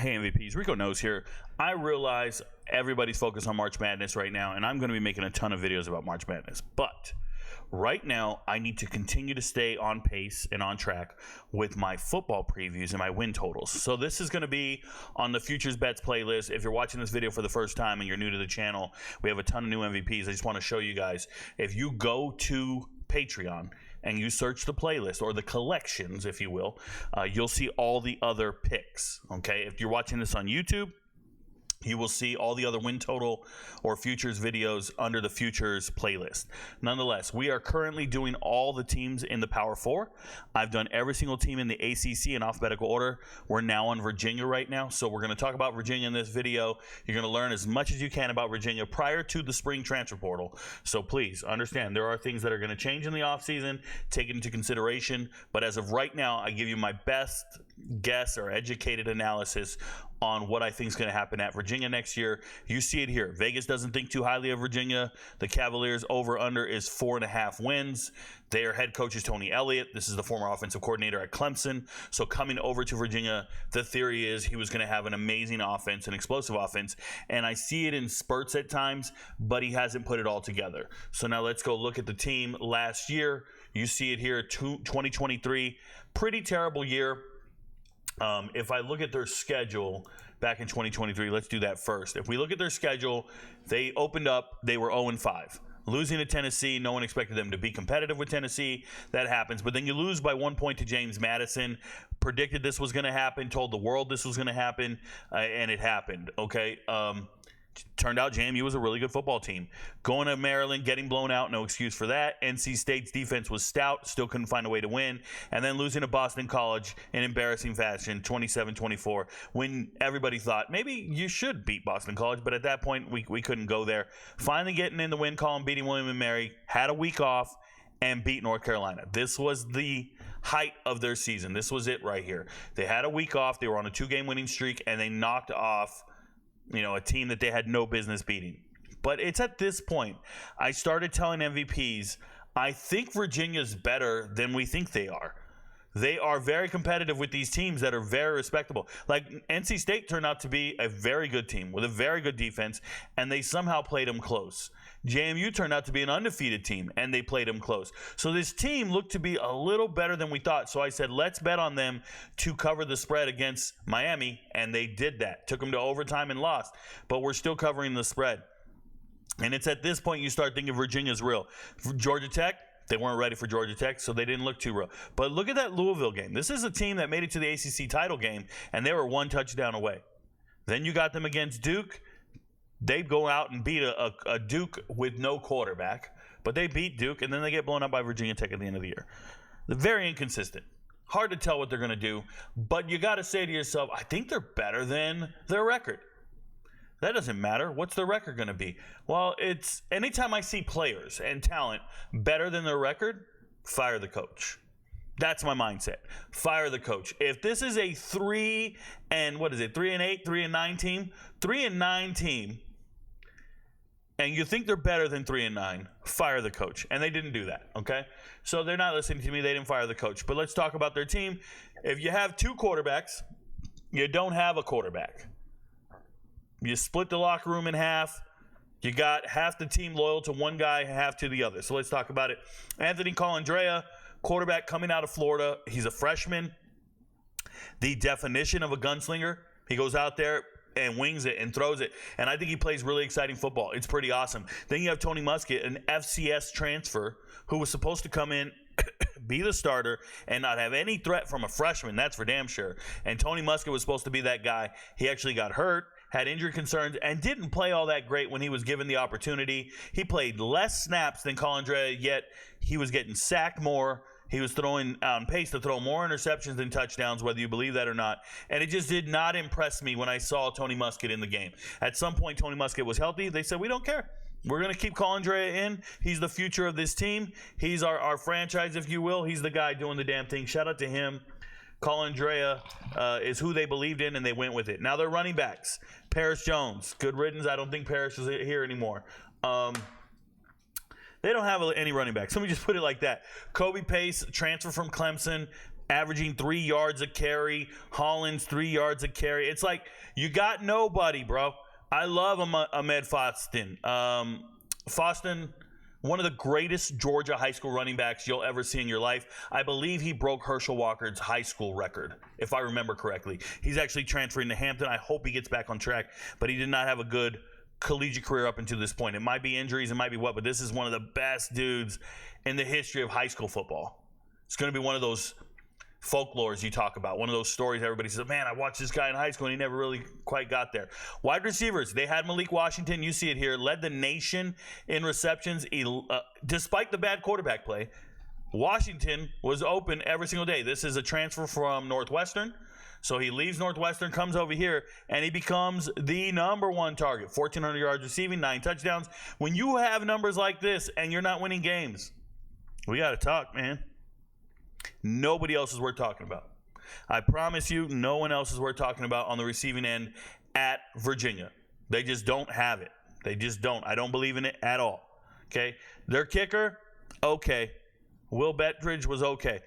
Hey MVPs, Rico Knows here. I realize everybody's focused on March Madness right now, and I'm going to be making a ton of videos about March Madness. But right now, I need to continue to stay on pace and on track with my football previews and my win totals. So this is going to be on the Futures Bets playlist. If you're watching this video for the first time and you're new to the channel, we have a ton of new MVPs. I just want to show you guys. If you go to Patreon and you search the playlist or the collections, if you will, you'll see all the other picks. Okay, if you're watching this on YouTube, you will see all the other win total or futures videos under the futures playlist. Nonetheless, we are currently doing all the teams in the Power Four. I've done every single team in the ACC in alphabetical order. We're now on Virginia right now, so we're going to talk about Virginia in this video. You're going to learn as much as you can about Virginia prior to the spring transfer portal. So please understand there are things that are going to change in the offseason, take it into consideration. But as of right now, I give you my best guess or educated analysis on what I think is going to happen at Virginia next year. You see it here. Vegas doesn't think too highly of Virginia. The Cavaliers over-under is 4.5 wins. Their head coach is Tony Elliott. This is the former offensive coordinator at Clemson. So coming over to Virginia, the theory is he was going to have an amazing offense, an explosive offense. And I see it in spurts at times, but he hasn't put it all together. So now let's go look at the team last year. You see it here, 2023. Pretty terrible year. If I look at their schedule back in 2023, let's do that first. If we look at their schedule, they opened up, they were 0-5. Losing to Tennessee, no one expected them to be competitive with Tennessee. That happens. But then you lose by 1 point to James Madison. Predicted this was going to happen, told the world this was going to happen, and it happened. Okay. Turned out JMU was a really good football team. Going to Maryland, getting blown out, no excuse for that. NC State's defense was stout, still couldn't find a way to win. And then losing to Boston College in embarrassing fashion, 27-24, when everybody thought maybe you should beat Boston College, but at that point we couldn't go there. Finally getting in the win column, beating William & Mary, had a week off, and beat North Carolina. This was the height of their season. This was it right here. They had a week off, they were on a 2-game winning streak, and they knocked off a team that they had no business beating. But it's at this point I started telling MVPs, I think Virginia's better than we think they are. They are very competitive with these teams that are very respectable. Like NC State turned out to be a very good team with a very good defense, and they somehow played them close. JMU turned out to be an undefeated team, and they played them close. So this team looked to be a little better than we thought. So I said, let's bet on them to cover the spread against Miami, and they did that. Took them to overtime and lost, but we're still covering the spread. And it's at this point you start thinking Virginia's real. For Georgia Tech, they weren't ready for Georgia Tech, so they didn't look too real. But look at that Louisville game. This is a team that made it to the ACC title game, and they were 1 touchdown away. Then you got them against Duke. They go out and beat a Duke with no quarterback, but they beat Duke, and then they get blown up by Virginia Tech at the end of the year. They're very inconsistent. Hard to tell what they're going to do, but you got to say to yourself, I think they're better than their record. That doesn't matter. What's their record going to be? Well, it's anytime I see players and talent better than their record, fire the coach. That's my mindset. Fire the coach. If this is a 3-8, 3-9 team, 3-9 team, and you think they're better than 3-9, fire the coach. And they didn't do that, okay? So they're not listening to me. They didn't fire the coach. But let's talk about their team. If you have 2 quarterbacks, you don't have a quarterback. You split the locker room in half. You got half the team loyal to one guy, half to the other. So let's talk about it. Anthony Colandrea, quarterback coming out of Florida. He's a freshman. The definition of a gunslinger. He goes out there and wings it and throws it. And I think he plays really exciting football. It's pretty awesome. Then you have Tony Muskett, an FCS transfer who was supposed to come in, be the starter, and not have any threat from a freshman. That's for damn sure. And Tony Muskett was supposed to be that guy. He actually got hurt, had injury concerns, and didn't play all that great when he was given the opportunity. He played less snaps than Colandrea, yet he was getting sacked more. He was throwing on pace to throw more interceptions than touchdowns, whether you believe that or not. And it just did not impress me when I saw Tony Muskett in the game. At some point, Tony Muskett was healthy. They said, we don't care. We're going to keep Colandrea in. He's the future of this team. He's our franchise, if you will. He's the guy doing the damn thing. Shout out to him. Colandrea is who they believed in, and they went with it. Now they're running backs. Paris Jones. Good riddance. I don't think Paris is here anymore. They don't have any running backs. Let me just put it like that. Kobe Pace, transfer from Clemson, averaging 3 yards a carry. Hollins, 3 yards a carry. It's like, you got nobody, bro. I love Ahmed Foston. Foston, one of the greatest Georgia high school running backs you'll ever see in your life. I believe he broke Herschel Walker's high school record, if I remember correctly. He's actually transferring to Hampton. I hope he gets back on track, but he did not have a good collegiate career up until this point. It might be injuries, it might be what, but this is one of the best dudes in the history of high school football. It's going to be one of those folklores you talk about, one of those stories everybody says, man, I watched this guy in high school and he never really quite got there. Wide receivers, they had Malik Washington, you see it here, led the nation in receptions. Despite the bad quarterback play, Washington was open every single day. This is a transfer from Northwestern. So he leaves Northwestern, comes over here, and he becomes the number one target. 1,400 yards receiving, 9 touchdowns. When you have numbers like this and you're not winning games, we got to talk, man. Nobody else is worth talking about. I promise you, no one else is worth talking about on the receiving end at Virginia. They just don't have it. They just don't. I don't believe in it at all. Okay? Their kicker, okay. Will Bettridge was okay.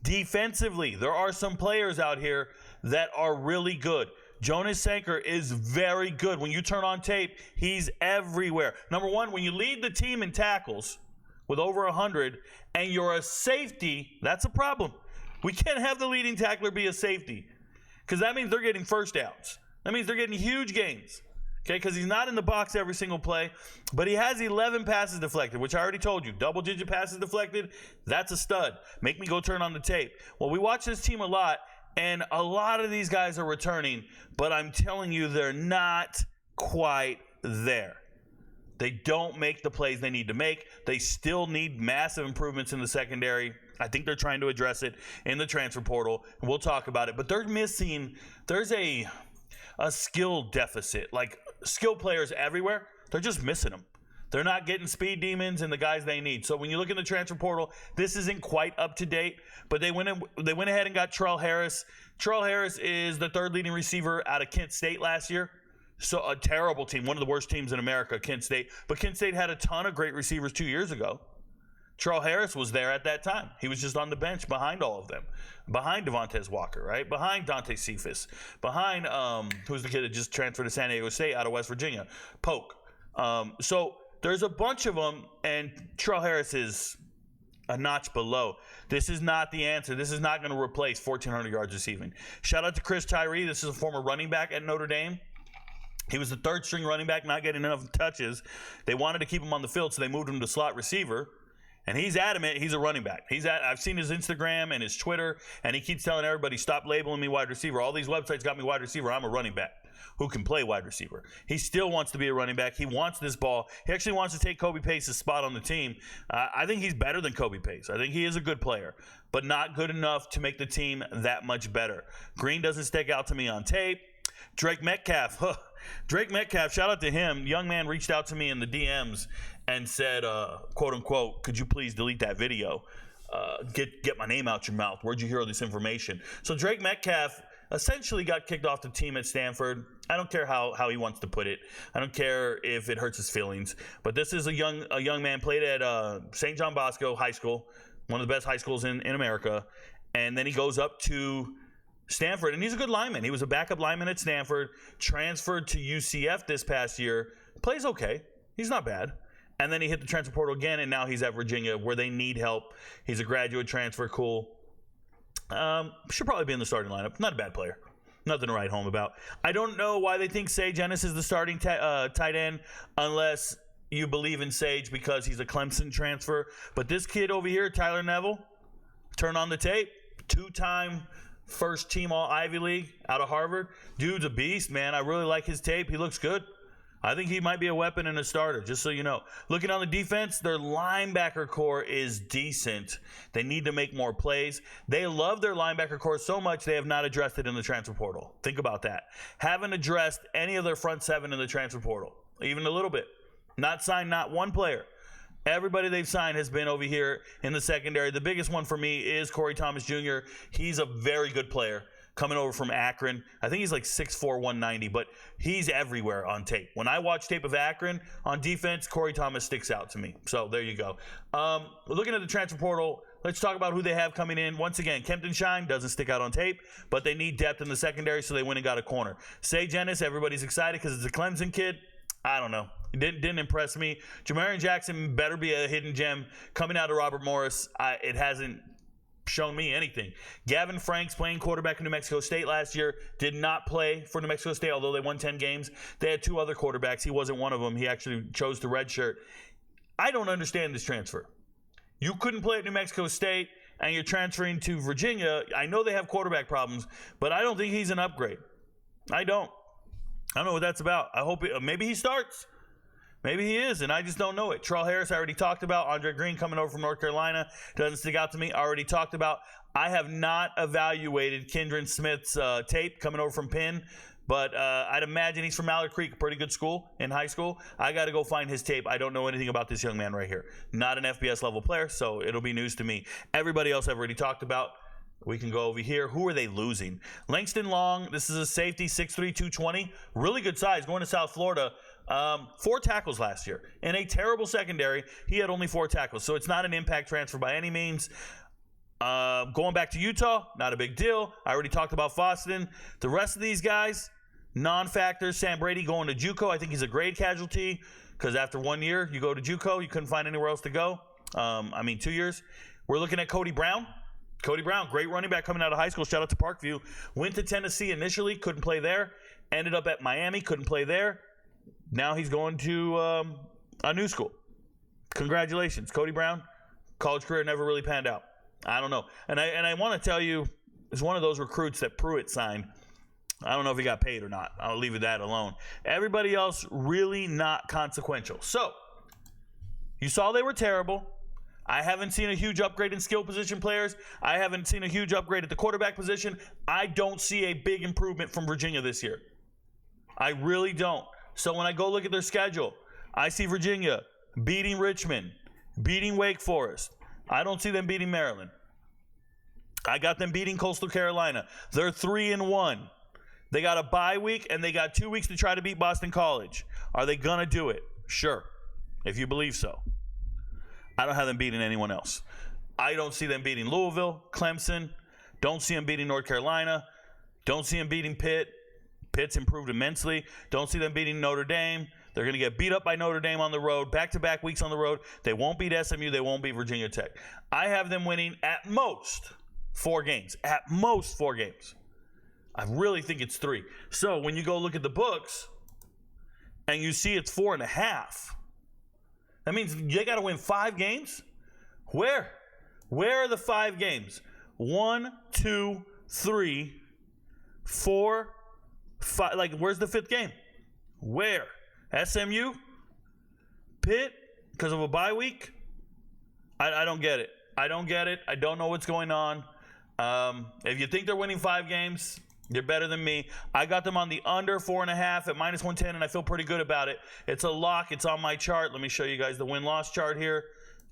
Defensively, there are some players out here that are really good. Jonas Sanker is very good. When you turn on tape, he's everywhere. Number one, when you lead the team in tackles with over 100 and you're a safety, that's a problem. We can't have the leading tackler be a safety because that means they're getting first downs. That means they're getting huge gains. Okay, because he's not in the box every single play, but he has 11 passes deflected, which I already told you. Double-digit passes deflected, that's a stud. Make me go turn on the tape. Well, we watch this team a lot, and a lot of these guys are returning, but I'm telling you, they're not quite there. They don't make the plays they need to make. They still need massive improvements in the secondary. I think they're trying to address it in the transfer portal, and we'll talk about it. But they're missing, there's a skill deficit. Like, skill players everywhere, they're just missing them. They're not getting speed demons and the guys they need. So when you look in the transfer portal, this isn't quite up to date, but they went ahead and got Terrell Harris. Terrell Harris is the third leading receiver out of Kent State last year. So a terrible team, one of the worst teams in America, Kent State. But Kent State had a ton of great receivers 2 years ago. Terrell Harris was there at that time. He was just on the bench behind all of them. Behind Devontae Walker, right? Behind Dante Cephas. Behind, who's the kid that just transferred to San Diego State out of West Virginia? Polk. So there's a bunch of them, and Terrell Harris is a notch below. This is not the answer. This is not going to replace 1,400 yards receiving. Shout out to Chris Tyree. This is a former running back at Notre Dame. He was the third string running back, not getting enough touches. They wanted to keep him on the field, so they moved him to slot receiver. And he's adamant he's a running back. I've seen his Instagram and his Twitter, and he keeps telling everybody, stop labeling me wide receiver. All these websites got me wide receiver. I'm a running back who can play wide receiver. He still wants to be a running back. He wants this ball. He actually wants to take Kobe Pace's spot on the team. I think he's better than Kobe Pace. I think he is a good player, but not good enough to make the team that much better. Green doesn't stick out to me on tape. Drake Metcalf. Drake Metcalf, shout out to him. Young man reached out to me in the DMs and said, quote unquote, could you please delete that video? Get my name out your mouth. Where'd you hear all this information? So Drake Metcalf essentially got kicked off the team at Stanford. I don't care how he wants to put it. I don't care if it hurts his feelings. But this is a young man, played at St. John Bosco High School, one of the best high schools in America. And then he goes up to Stanford, and he's a good lineman. He was a backup lineman at Stanford, transferred to UCF this past year. Plays okay. He's not bad. And then he hit the transfer portal again, and now he's at Virginia where they need help. He's a graduate transfer, cool. Should probably be in the starting lineup. Not a bad player. Nothing to write home about. I don't know why they think Sage Ennis is the starting tight end unless you believe in Sage because he's a Clemson transfer. But this kid over here, Tyler Neville, turn on the tape, 2-time first team all Ivy League out of Harvard. Dude's a beast, man. I really like his tape. He looks good. I think he might be a weapon and a starter, just so you know. Looking on the defense, their linebacker core is decent. They need to make more plays. They love their linebacker core so much they have not addressed it in the transfer portal. Think about that. Haven't addressed any of their front seven in the transfer portal, even a little bit. Not signed not one player. Everybody they've signed has been over here in the secondary. The biggest one for me is Corey Thomas Jr. He's a very good player coming over from Akron. I think he's like 6'4", 190, but he's everywhere on tape. When I watch tape of Akron on defense, Corey Thomas sticks out to me. So there you go. Looking at the transfer portal, let's talk about who they have coming in. Once again, Kempton Shine doesn't stick out on tape, but they need depth in the secondary, so they went and got a corner. Say Jennings, everybody's excited because it's a Clemson kid. I don't know. It didn't impress me. Jamarian Jackson better be a hidden gem coming out of Robert Morris. It hasn't shown me anything. Gavin Franks, playing quarterback in New Mexico State last year, did not play for New Mexico State, although they won 10 games. They had 2 other quarterbacks. He wasn't one of them. He actually chose to redshirt. I don't understand this transfer. You couldn't play at New Mexico State, and you're transferring to Virginia. I know they have quarterback problems, but I don't think he's an upgrade. I don't know what that's about. I hope maybe he starts. Maybe he is, and I just don't know it. Terrell Harris, I already talked about. Andre Green coming over from North Carolina doesn't stick out to me. I already talked about. I have not evaluated Kendron Smith's tape coming over from Penn, but I'd imagine he's from Mallard Creek, a pretty good school in high school. I got to go find his tape. I don't know anything about this young man right here. Not an FBS level player, so it'll be news to me. Everybody else I've already talked about. We can go over here. Who are they losing? Langston Long, this is a safety, 6'3", 220. Really good size, going to South Florida. 4 tackles last year. In a terrible secondary, he had only 4 tackles. So it's not an impact transfer by any means. Going back to Utah, not a big deal. I already talked about Foston. The rest of these guys, non-factors. Sam Brady going to JUCO. I think he's a grade casualty because after 1 year, you go to JUCO. You couldn't find anywhere else to go. 2 years. We're looking at Cody Brown. Cody Brown, great running back coming out of high school. Shout out to Parkview. Went to Tennessee initially, couldn't play there. Ended up at Miami, couldn't play there. Now he's going to a new school. Congratulations, Cody Brown. College career never really panned out. I don't know. And I want to tell you, it's one of those recruits that Pruitt signed. I don't know if he got paid or not. I'll leave it that alone. Everybody else really not consequential. So, you saw they were terrible. I haven't seen a huge upgrade in skill position players. I haven't seen a huge upgrade at the quarterback position. I don't see a big improvement from Virginia this year. I really don't. So when I go look at their schedule, I see Virginia beating Richmond, beating Wake Forest. I don't see them beating Maryland. I got them beating Coastal Carolina. They're 3-1. They got a bye week, and they got 2 weeks to try to beat Boston College. Are they going to do it? Sure, if you believe so. I don't have them beating anyone else. I don't see them beating Louisville, Clemson. Don't see them beating North Carolina. Don't see them beating Pitt. Pitt's improved immensely. Don't see them beating Notre Dame. They're going to get beat up by Notre Dame on the road, back-to-back weeks on the road. They won't beat SMU. They won't beat Virginia Tech. I have them winning at most 4 games. At most 4 games. I really think it's 3. So when you go look at the books and you see it's 4.5, that means they got to win 5 games? Where? Where are the 5 games? 1, 2, 3, 4, 5. Like, where's the 5th game? Where? SMU? Pitt? Because of a bye week? I don't get it. I don't get it. I don't know what's going on. If you think they're winning 5 games, you're better than me. I got them on the under 4.5 at -110, and I feel pretty good about it. It's a lock. It's on my chart. Let me show you guys the win-loss chart here.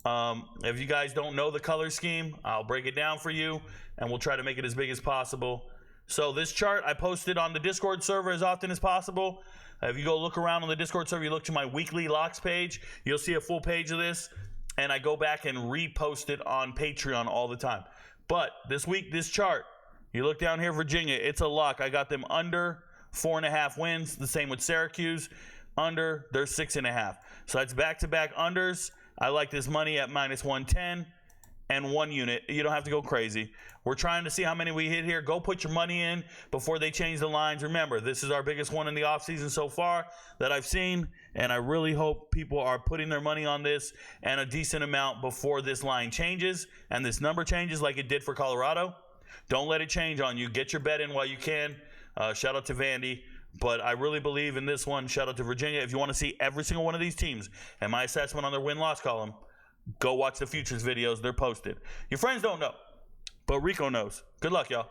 If you guys don't know the color scheme, I'll break it down for you, and we'll try to make it as big as possible. So this chart, I posted on the Discord server as often as possible. If you go look around on the Discord server, you look to my weekly locks page, you'll see a full page of this, and I go back and repost it on Patreon all the time. But this week, this chart, you look down here, Virginia, it's a lock. I got them under 4.5 wins. The same with Syracuse. Under, they're 6.5. So that's back-to-back unders. I like this money at -110 and 1 unit. You don't have to go crazy. We're trying to see how many we hit here. Go put your money in before they change the lines. Remember, this is our biggest one in the offseason so far that I've seen, and I really hope people are putting their money on this and a decent amount before this line changes and this number changes like it did for Colorado. Don't let it change on you. Get your bet in while you can. Shout out to Vandy. But I really believe in this one. Shout out to Virginia. If you want to see every single one of these teams and my assessment on their win-loss column, go watch the futures videos. They're posted. Your friends don't know, but Rico knows. Good luck, y'all.